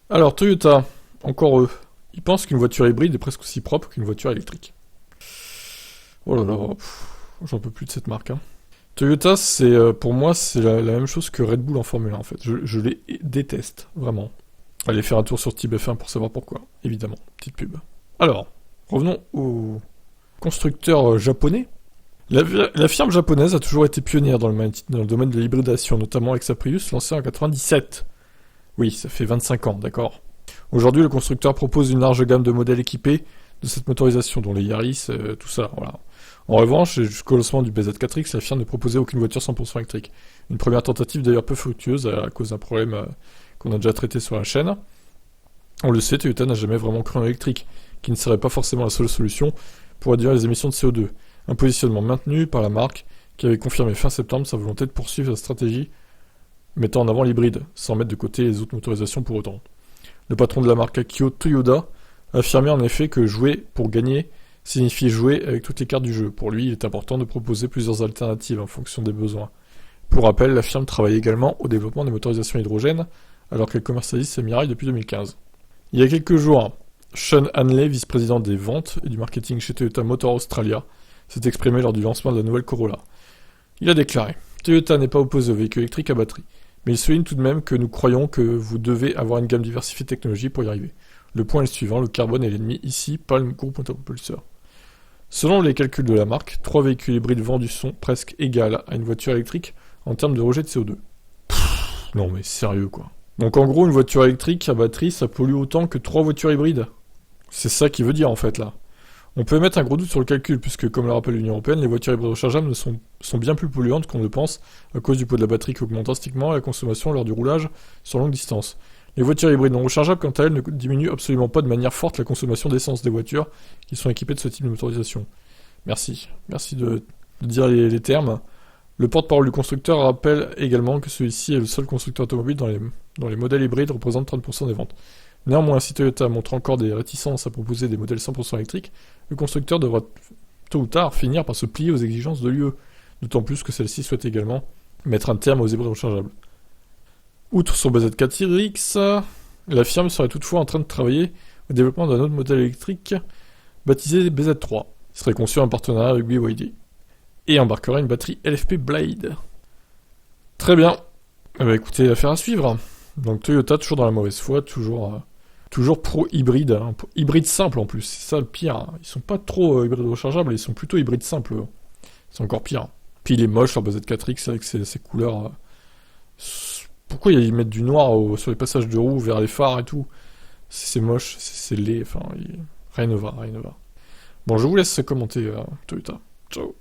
Alors, Toyota, encore eux, ils pensent qu'une voiture hybride est presque aussi propre qu'une voiture électrique. Oh là là, j'en peux plus de cette marque, hein. Toyota, pour moi, c'est la même chose que Red Bull en Formule 1, en fait. Je les déteste, vraiment. Allez faire un tour sur Type F1 pour savoir pourquoi, évidemment. Petite pub. Alors, revenons au constructeur japonais. La firme japonaise a toujours été pionnière dans le domaine de l'hybridation, notamment avec sa Prius lancée en 97. Oui, ça fait 25 ans, d'accord. Aujourd'hui, le constructeur propose une large gamme de modèles équipés de cette motorisation, dont les Yaris, tout ça, voilà. En revanche, jusqu'au lancement du BZ4X, la firme ne proposait aucune voiture 100% électrique. Une première tentative d'ailleurs peu fructueuse à cause d'un problème qu'on a déjà traité sur la chaîne. On le sait, Toyota n'a jamais vraiment cru en électrique, qui ne serait pas forcément la seule solution pour réduire les émissions de CO2. Un positionnement maintenu par la marque, qui avait confirmé fin septembre sa volonté de poursuivre sa stratégie mettant en avant l'hybride, sans mettre de côté les autres motorisations pour autant. Le patron de la marque Akio Toyoda affirmait en effet que jouer pour gagner signifie jouer avec toutes les cartes du jeu. Pour lui, il est important de proposer plusieurs alternatives en fonction des besoins. Pour rappel, la firme travaille également au développement des motorisations hydrogène, alors qu'elle commercialise ses Mirai depuis 2015. Il y a quelques jours, Sean Hanley, vice-président des ventes et du marketing chez Toyota Motor Australia, s'est exprimé lors du lancement de la nouvelle Corolla. Il a déclaré « Toyota n'est pas opposé aux véhicules électriques à batterie, mais il souligne tout de même que nous croyons que vous devez avoir une gamme diversifiée de technologies pour y arriver. Le point est le suivant, le carbone est l'ennemi ici, pas le groupe motopropulseur. » Selon les calculs de la marque, 3 véhicules hybrides vendus sont presque égales à une voiture électrique en termes de rejet de CO2. Non mais sérieux quoi. Donc en gros, une voiture électrique à batterie, ça pollue autant que 3 voitures hybrides. C'est ça qu'il veut dire en fait là. On peut mettre un gros doute sur le calcul, puisque comme le rappelle l'Union Européenne, les voitures hybrides rechargeables sont bien plus polluantes qu'on ne pense, à cause du poids de la batterie qui augmente drastiquement et la consommation lors du roulage sur longue distance. Les voitures hybrides non rechargeables, quant à elles, ne diminuent absolument pas de manière forte la consommation d'essence des voitures qui sont équipées de ce type de motorisation. Merci de dire les termes. Le porte-parole du constructeur rappelle également que celui-ci est le seul constructeur automobile dont les modèles hybrides représentent 30% des ventes. Néanmoins, si Toyota montre encore des réticences à proposer des modèles 100% électriques, le constructeur devra tôt ou tard finir par se plier aux exigences de l'UE, d'autant plus que celle-ci souhaite également mettre un terme aux hybrides rechargeables. Outre son BZ4X, la firme serait toutefois en train de travailler au développement d'un autre modèle électrique baptisé BZ3. Il serait conçu en partenariat avec BYD et embarquerait une batterie LFP Blade. Très bien. Écoutez, affaire à suivre. Donc Toyota toujours dans la mauvaise foi, toujours pro-hybride, hein. Hybride simple en plus, c'est ça le pire. Hein. Ils sont pas trop hybrides rechargeables, ils sont plutôt hybrides simples. C'est encore pire. Puis il est moche leur BZ4X avec ses couleurs. Pourquoi ils mettent du noir sur les passages de roues vers les phares et tout? C'est moche, c'est laid, enfin, rien ne va. Bon, je vous laisse commenter Toyota. Ciao.